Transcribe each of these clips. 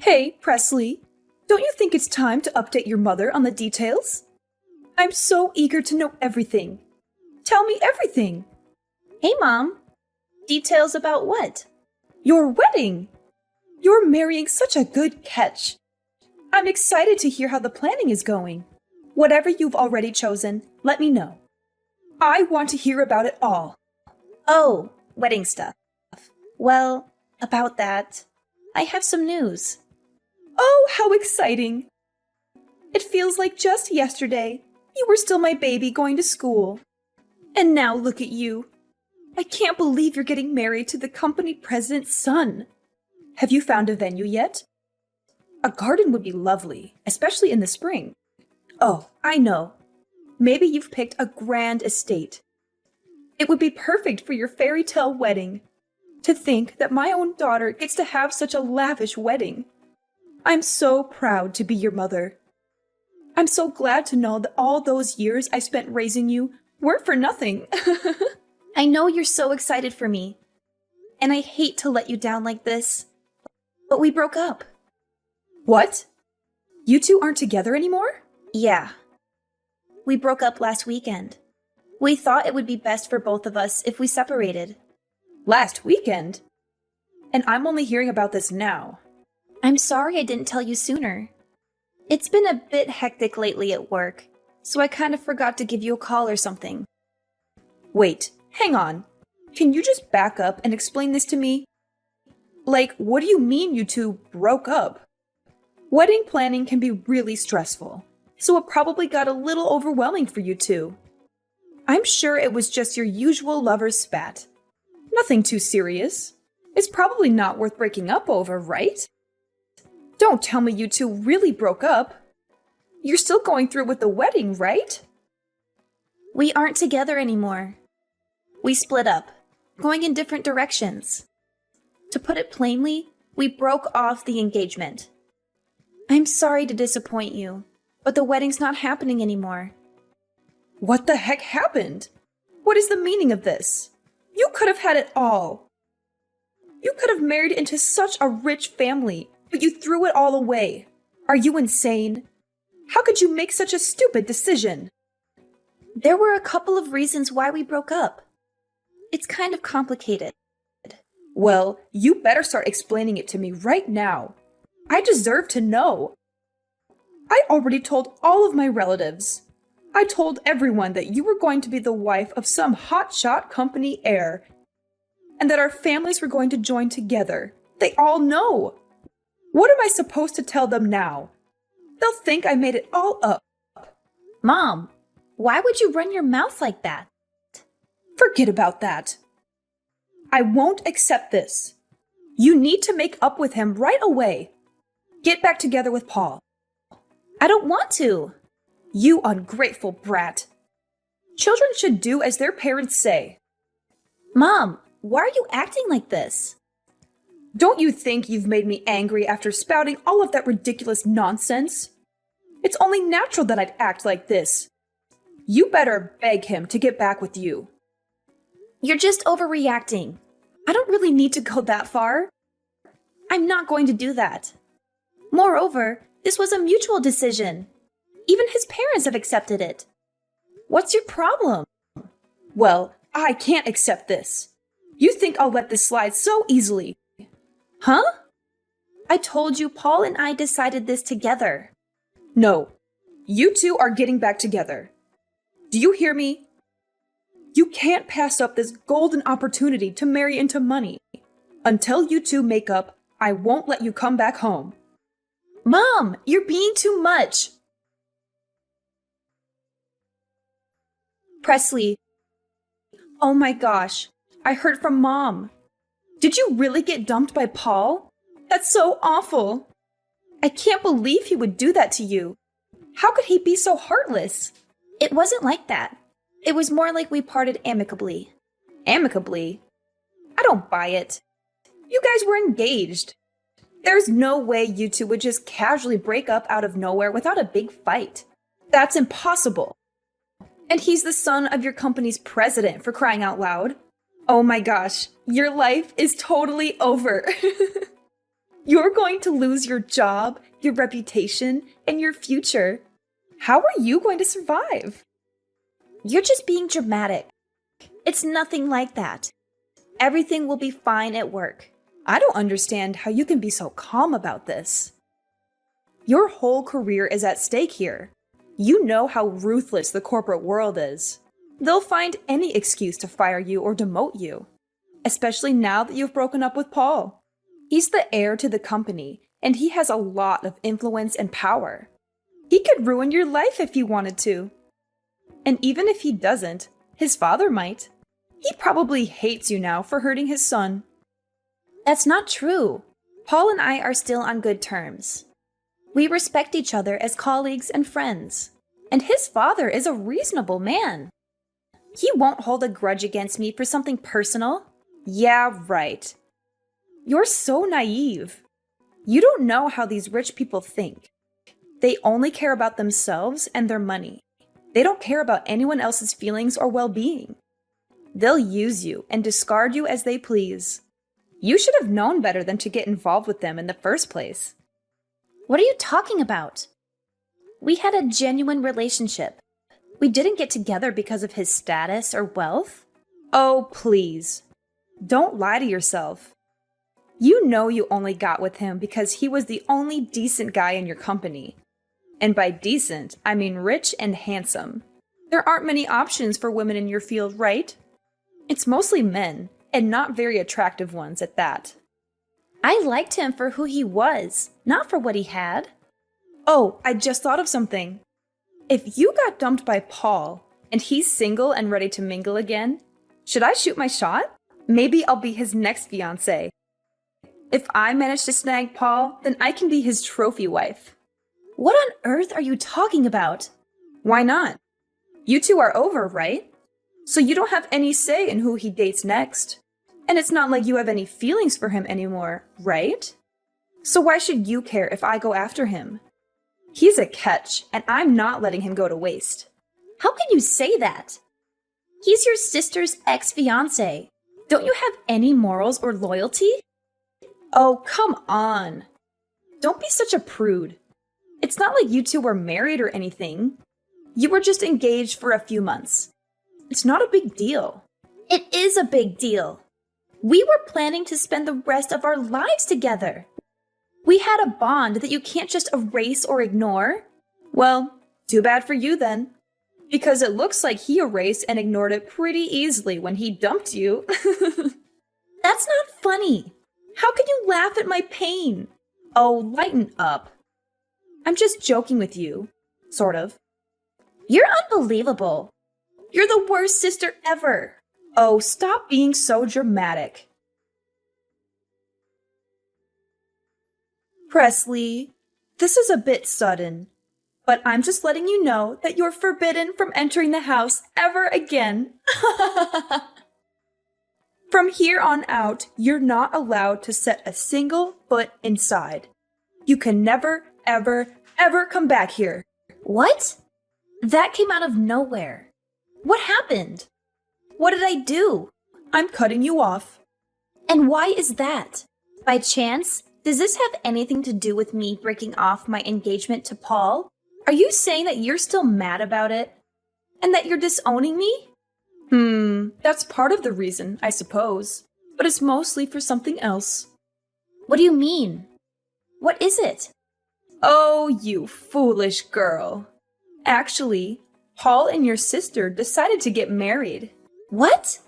Hey, Presley, don't you think it's time to update your mother on the details? I'm so eager to know everything. Tell me everything. Hey, Mom. Details about what? Your wedding! You're marrying such a good catch. I'm excited to hear how the planning is going. Whatever you've already chosen, let me know. I want to hear about it all. Oh, wedding stuff. Well, about that, I have some news. Oh, how exciting! It feels like just yesterday you were still my baby going to school. And now look at you. I can't believe you're getting married to the company president's son. Have you found a venue yet? A garden would be lovely, especially in the spring. Oh, I know. Maybe you've picked a grand estate. It would be perfect for your fairy tale wedding. To think that my own daughter gets to have such a lavish wedding. I'm so proud to be your mother. I'm so glad to know that all those years I spent raising you weren't for nothing. I know you're so excited for me, and I hate to let you down like this, but we broke up. What? You two aren't together anymore? Yeah. We broke up last weekend. We thought it would be best for both of us if we separated. Last weekend? And I'm only hearing about this now. I'm sorry I didn't tell you sooner. It's been a bit hectic lately at work, so I kind of forgot to give you a call or something. Wait, hang on. Can you just back up and explain this to me? Like, what do you mean you two broke up? Wedding planning can be really stressful, so it probably got a little overwhelming for you two. I'm sure it was just your usual lover's spat. Nothing too serious. It's probably not worth breaking up over, right? Don't tell me you two really broke up. You're still going through with the wedding, right? We aren't together anymore. We split up, going in different directions. To put it plainly, we broke off the engagement. I'm sorry to disappoint you, but the wedding's not happening anymore. What the heck happened? What is the meaning of this? You could have had it all. You could have married into such a rich family, but you threw it all away. Are you insane? How could you make such a stupid decision? There were a couple of reasons why we broke up. It's kind of complicated. Well, you better start explaining it to me right now. I deserve to know. I already told all of my relatives. I told everyone that you were going to be the wife of some hotshot company heir, and that our families were going to join together. They all know. What am I supposed to tell them now? They'll think I made it all up. Mom, why would you run your mouth like that? Forget about that. I won't accept this. You need to make up with him right away. Get back together with Paul. I don't want to. You ungrateful brat. Children should do as their parents say. Mom, why are you acting like this? Don't you think you've made me angry after spouting all of that ridiculous nonsense? It's only natural that I'd act like this. You better beg him to get back with you. You're just overreacting. I don't really need to go that far. I'm not going to do that. Moreover, this was a mutual decision. Even his parents have accepted it. What's your problem? Well, I can't accept this. You think I'll let this slide so easily? Huh? I told you Paul and I decided this together. No, you two are getting back together. Do you hear me? You can't pass up this golden opportunity to marry into money. Until you two make up, I won't let you come back home. Mom, you're being too much. Presley. Oh my gosh, I heard from Mom. Did you really get dumped by Paul? That's so awful. I can't believe he would do that to you. How could he be so heartless? It wasn't like that. It was more like we parted amicably. Amicably? I don't buy it. You guys were engaged. There's no way you two would just casually break up out of nowhere without a big fight. That's impossible. And he's the son of your company's president, for crying out loud. Oh my gosh, your life is totally over. You're going to lose your job, your reputation, and your future. How are you going to survive? You're just being dramatic. It's nothing like that. Everything will be fine at work. I don't understand how you can be so calm about this. Your whole career is at stake here. You know how ruthless the corporate world is. They'll find any excuse to fire you or demote you, especially now that you've broken up with Paul. He's the heir to the company, and he has a lot of influence and power. He could ruin your life if he wanted to. And even if he doesn't, his father might. He probably hates you now for hurting his son. That's not true. Paul and I are still on good terms. We respect each other as colleagues and friends. And his father is a reasonable man. He won't hold a grudge against me for something personal. Yeah, right. You're so naive. You don't know how these rich people think. They only care about themselves and their money. They don't care about anyone else's feelings or well-being. They'll use you and discard you as they please. You should have known better than to get involved with them in the first place. What are you talking about? We had a genuine relationship. We didn't get together because of his status or wealth. Oh, please. Don't lie to yourself. You know you only got with him because he was the only decent guy in your company. And by decent, I mean rich and handsome. There aren't many options for women in your field, right? It's mostly men, and not very attractive ones at that. I liked him for who he was, not for what he had. Oh, I just thought of something. If you got dumped by Paul, and he's single and ready to mingle again, should I shoot my shot? Maybe I'll be his next fiancé. If I manage to snag Paul, then I can be his trophy wife. What on earth are you talking about? Why not? You two are over, right? So you don't have any say in who he dates next. And it's not like you have any feelings for him anymore, right? So why should you care if I go after him? He's a catch, and I'm not letting him go to waste. How can you say that? He's your sister's ex-fiancé. Don't you have any morals or loyalty? Oh, come on. Don't be such a prude. It's not like you two were married or anything. You were just engaged for a few months. It's not a big deal. It is a big deal. We were planning to spend the rest of our lives together. We had a bond that you can't just erase or ignore. Well, too bad for you then. Because it looks like he erased and ignored it pretty easily when he dumped you. That's not funny. How can you laugh at my pain? Oh, lighten up. I'm just joking with you. Sort of. You're unbelievable. You're the worst sister ever. Oh, stop being so dramatic. Presley, this is a bit sudden, but I'm just letting you know that you're forbidden from entering the house ever again. From here on out, you're not allowed to set a single foot inside. You can never, ever, ever come back here. What? That came out of nowhere. What happened? What did I do? I'm cutting you off. And why is that? By chance, does this have anything to do with me breaking off my engagement to Paul? Are you saying that you're still mad about it? And that you're disowning me? That's part of the reason, I suppose. But it's mostly for something else. What do you mean? What is it? Oh, you foolish girl. Actually, Paul and your sister decided to get married. What?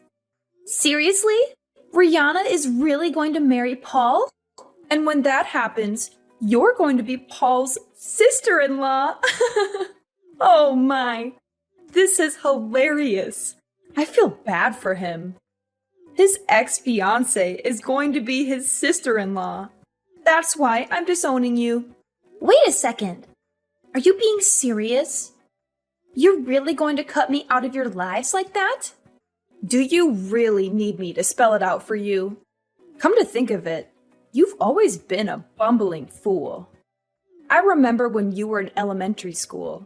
Seriously? Rihanna is really going to marry Paul? And when that happens, you're going to be Paul's sister-in-law. Oh my. This is hilarious. I feel bad for him. His ex-fiancée is going to be his sister-in-law. That's why I'm disowning you. Wait a second. Are you being serious? You're really going to cut me out of your lives like that? Do you really need me to spell it out for you? Come to think of it, you've always been a bumbling fool. I remember when you were in elementary school.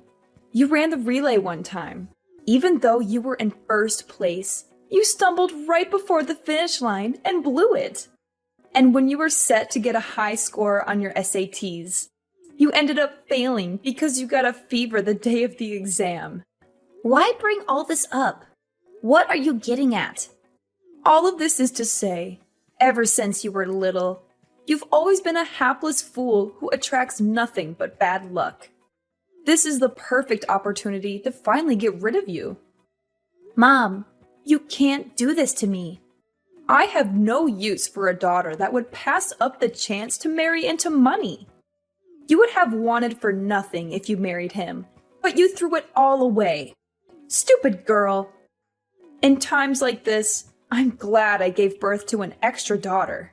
You ran the relay one time. Even though you were in first place, you stumbled right before the finish line and blew it. And when you were set to get a high score on your SATs, you ended up failing because you got a fever the day of the exam. Why bring all this up? What are you getting at? All of this is to say, ever since you were little, you've always been a hapless fool who attracts nothing but bad luck. This is the perfect opportunity to finally get rid of you. Mom, you can't do this to me. I have no use for a daughter that would pass up the chance to marry into money. You would have wanted for nothing if you married him, but you threw it all away. Stupid girl. In times like this, I'm glad I gave birth to an extra daughter.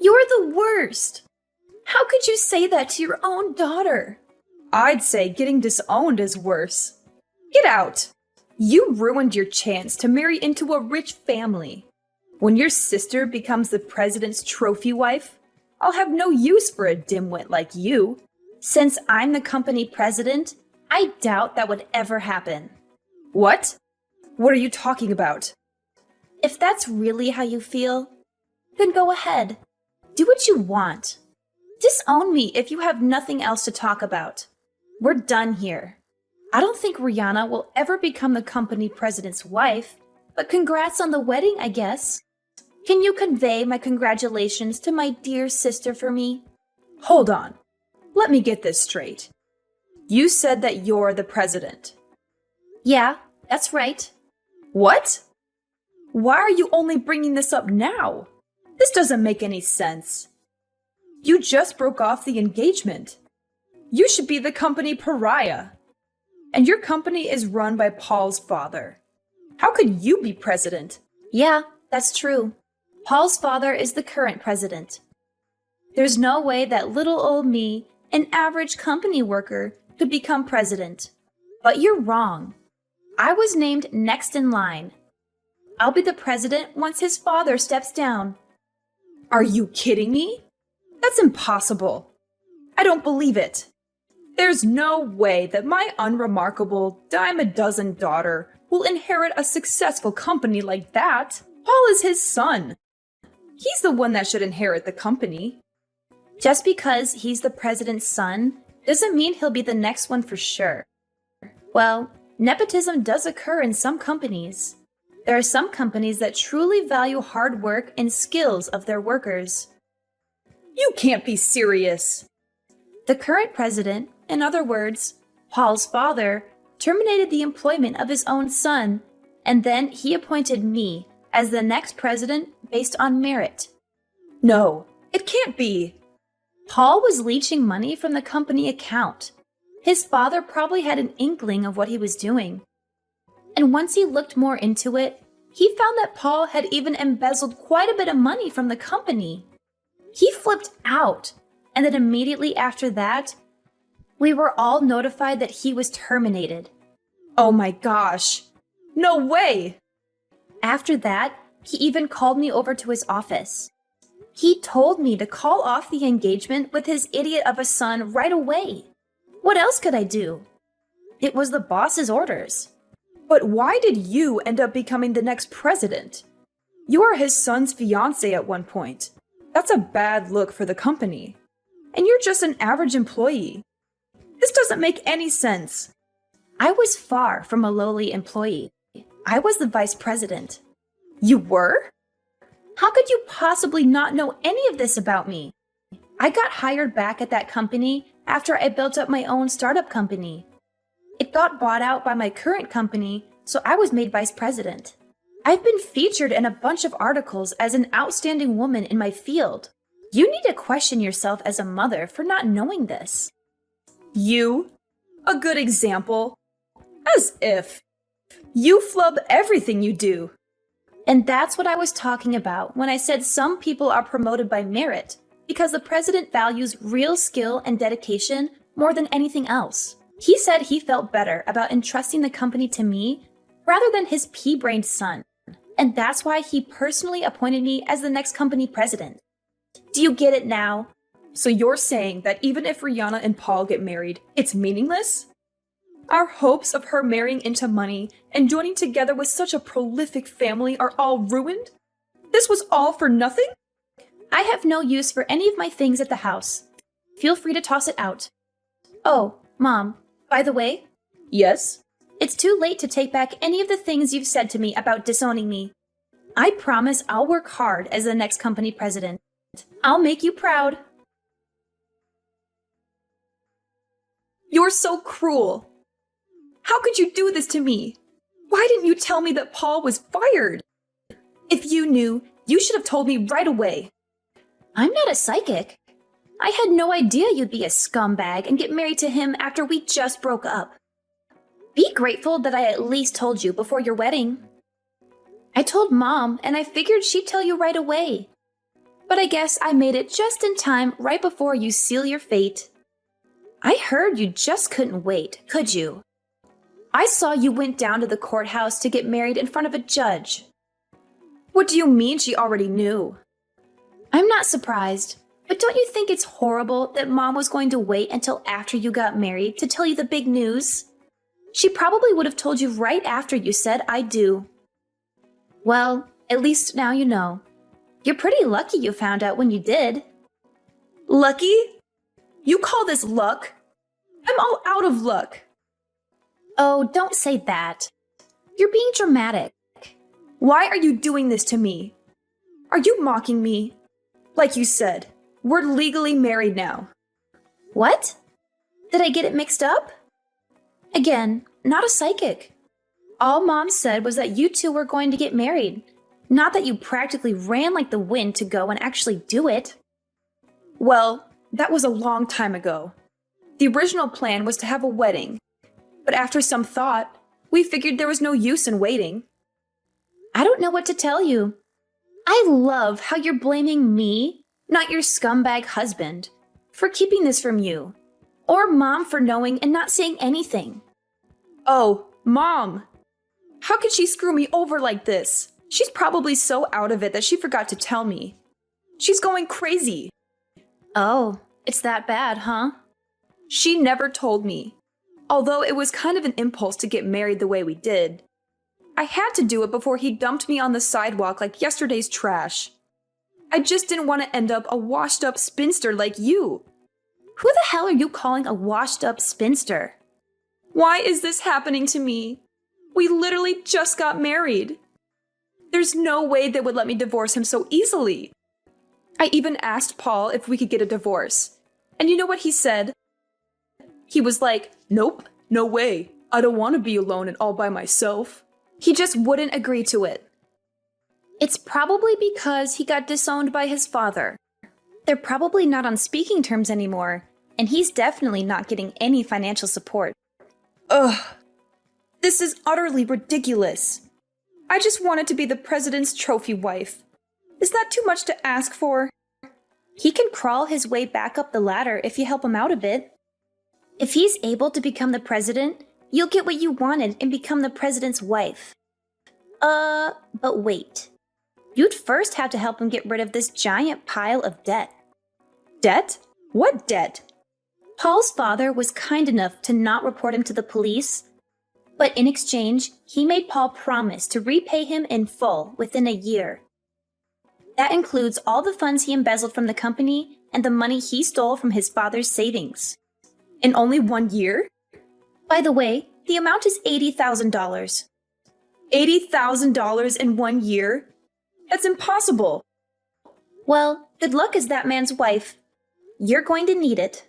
You're the worst. How could you say that to your own daughter? I'd say getting disowned is worse. Get out. You ruined your chance to marry into a rich family. When your sister becomes the president's trophy wife, I'll have no use for a dimwit like you. Since I'm the company president, I doubt that would ever happen. What? What are you talking about? If that's really how you feel, then go ahead. Do what you want. Disown me if you have nothing else to talk about. We're done here. I don't think Rihanna will ever become the company president's wife, but congrats on the wedding, I guess. Can you convey my congratulations to my dear sister for me? Hold on. Let me get this straight. You said that you're the president. Yeah, that's right. What? Why are you only bringing this up now? This doesn't make any sense. You just broke off the engagement. You should be the company pariah. And your company is run by Paul's father. How could you be president? Yeah, that's true. Paul's father is the current president. There's no way that little old me, an average company worker, could become president. But you're wrong. I was named next in line. I'll be the president once his father steps down. Are you kidding me? That's impossible. I don't believe it. There's no way that my unremarkable dime-a-dozen daughter will inherit a successful company like that. Paul is his son. He's the one that should inherit the company. Just because he's the president's son doesn't mean he'll be the next one for sure. Well, nepotism does occur in some companies. There are some companies that truly value hard work and skills of their workers. You can't be serious. The current president, in other words, Paul's father, terminated the employment of his own son, and then he appointed me as the next president based on merit. No, it can't be. Paul was leeching money from the company account. His father probably had an inkling of what he was doing. And once he looked more into it, he found that Paul had even embezzled quite a bit of money from the company. He flipped out, and then immediately after that, we were all notified that he was terminated. Oh my gosh. No way! After that, he even called me over to his office. He told me to call off the engagement with his idiot of a son right away. What else could I do? It was the boss's orders. But why did you end up becoming the next president? You were his son's fiancé at one point. That's a bad look for the company. And you're just an average employee. This doesn't make any sense. I was far from a lowly employee. I was the vice president. You were? How could you possibly not know any of this about me? I got hired back at that company after I built up my own startup company. It got bought out by my current company, so I was made vice president. I've been featured in a bunch of articles as an outstanding woman in my field. You need to question yourself as a mother for not knowing this. You? A good example? As if. You flub everything you do. And that's what I was talking about when I said some people are promoted by merit, because the president values real skill and dedication more than anything else. He said he felt better about entrusting the company to me rather than his pea-brained son, and that's why he personally appointed me as the next company president. Do you get it now? So you're saying that even if Rihanna and Paul get married, it's meaningless? Our hopes of her marrying into money and joining together with such a prolific family are all ruined? This was all for nothing? I have no use for any of my things at the house. Feel free to toss it out. Oh, Mom, by the way, Yes? it's too late to take back any of the things you've said to me about disowning me. I promise I'll work hard as the next company president. I'll make you proud. You're so cruel. How could you do this to me? Why didn't you tell me that Paul was fired? If you knew, you should have told me right away. I'm not a psychic. I had no idea you'd be a scumbag and get married to him after we just broke up. Be grateful that I at least told you before your wedding. I told Mom, and I figured she'd tell you right away. But I guess I made it just in time right before you seal your fate. I heard you just couldn't wait, could you? I saw you went down to the courthouse to get married in front of a judge. What do you mean she already knew? I'm not surprised, but don't you think it's horrible that Mom was going to wait until after you got married to tell you the big news? She probably would have told you right after you said I do. Well, at least now you know. You're pretty lucky you found out when you did. Lucky? You call this luck? I'm all out of luck. Oh, don't say that. You're being dramatic. Why are you doing this to me? Are you mocking me? Like you said, we're legally married now. What? Did I get it mixed up? Again, not a psychic. All Mom said was that you two were going to get married, not that you practically ran like the wind to go and actually do it. Well, that was a long time ago. The original plan was to have a wedding, but after some thought, we figured there was no use in waiting. I don't know what to tell you. I love how you're blaming me, not your scumbag husband, for keeping this from you, or Mom for knowing and not saying anything. Oh, Mom! How could she screw me over like this? She's probably so out of it that she forgot to tell me. She's going crazy. Oh, it's that bad, huh? She never told me. Although it was kind of an impulse to get married the way we did. I had to do it before he dumped me on the sidewalk like yesterday's trash. I just didn't want to end up a washed-up spinster like you. Who the hell are you calling a washed-up spinster? Why is this happening to me? We literally just got married. There's no way they would let me divorce him so easily. I even asked Paul if we could get a divorce. And you know what he said? He was like, "Nope, no way. I don't want to be alone and all by myself." He just wouldn't agree to it. It's probably because he got disowned by his father. They're probably not on speaking terms anymore, and he's definitely not getting any financial support. Ugh. This is utterly ridiculous. I just wanted to be the president's trophy wife. Is that too much to ask for? He can crawl his way back up the ladder if you help him out a bit. If he's able to become the president, you'll get what you wanted and become the president's wife. But wait. You'd first have to help him get rid of this giant pile of debt. Debt? What debt? Paul's father was kind enough to not report him to the police, but in exchange, he made Paul promise to repay him in full within a year. That includes all the funds he embezzled from the company and the money he stole from his father's savings. In only 1 year? By the way, the amount is $80,000. $80,000 in 1 year? That's impossible. Well, good luck as that man's wife. You're going to need it.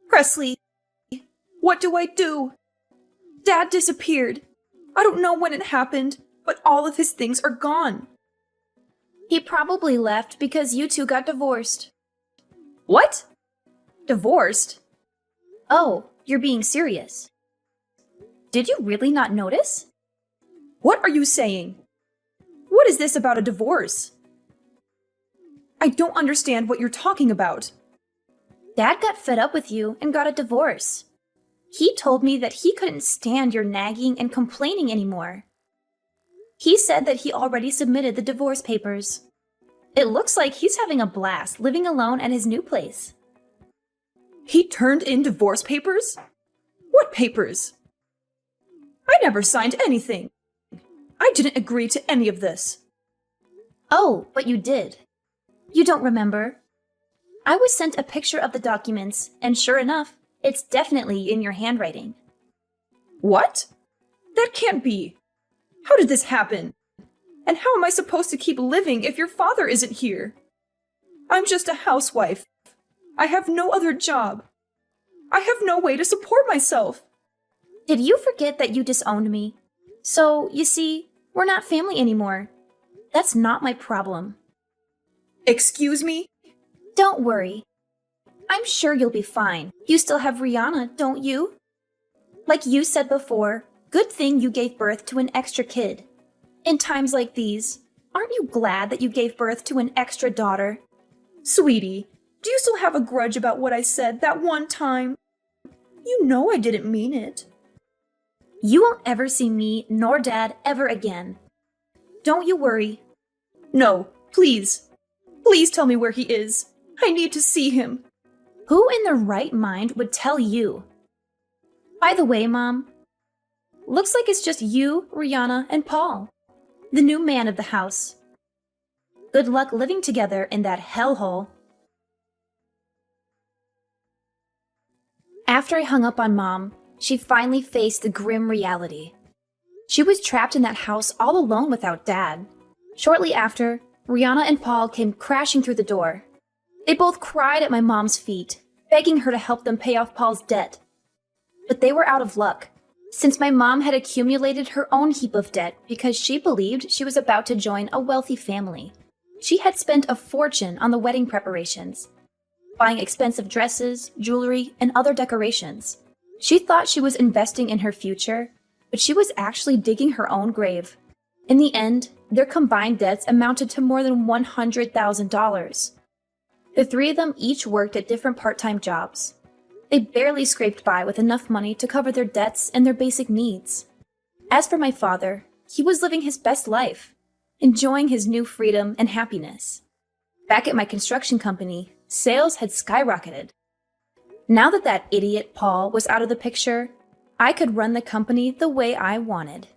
Presley, what do I do? Dad disappeared. I don't know when it happened, but all of his things are gone. He probably left because you two got divorced. What? Divorced? Oh, you're being serious. Did you really not notice? What are you saying? What is this about a divorce? I don't understand what you're talking about. Dad got fed up with you and got a divorce. He told me that he couldn't stand your nagging and complaining anymore. He said that he already submitted the divorce papers. It looks like he's having a blast living alone at his new place. He turned in divorce papers? What papers? I never signed anything. I didn't agree to any of this. Oh, but you did. You don't remember? I was sent a picture of the documents, and sure enough, it's definitely in your handwriting. What? That can't be. How did this happen? And how am I supposed to keep living if your father isn't here? I'm just a housewife. I have no other job. I have no way to support myself. Did you forget that you disowned me? So, you see, we're not family anymore. That's not my problem. Excuse me? Don't worry. I'm sure you'll be fine. You still have Rihanna, don't you? Like you said before, good thing you gave birth to an extra kid. In times like these, aren't you glad that you gave birth to an extra daughter? Sweetie, do you still have a grudge about what I said that one time? You know I didn't mean it. You won't ever see me nor Dad ever again. Don't you worry. No, please. Please tell me where he is. I need to see him. Who in their right mind would tell you? By the way, Mom, looks like it's just you, Rihanna, and Paul, the new man of the house. Good luck living together in that hellhole. After I hung up on Mom, she finally faced the grim reality. She was trapped in that house all alone without Dad. Shortly after, Rihanna and Paul came crashing through the door. They both cried at my mom's feet, begging her to help them pay off Paul's debt. But they were out of luck, since my mom had accumulated her own heap of debt because she believed she was about to join a wealthy family. She had spent a fortune on the wedding preparations, buying expensive dresses, jewelry, and other decorations. She thought she was investing in her future, but she was actually digging her own grave. In the end, their combined debts amounted to more than $100,000. The three of them each worked at different part-time jobs. They barely scraped by with enough money to cover their debts and their basic needs. As for my father, he was living his best life, enjoying his new freedom and happiness. Back at my construction company, sales had skyrocketed. Now that idiot Paul was out of the picture, I could run the company the way I wanted.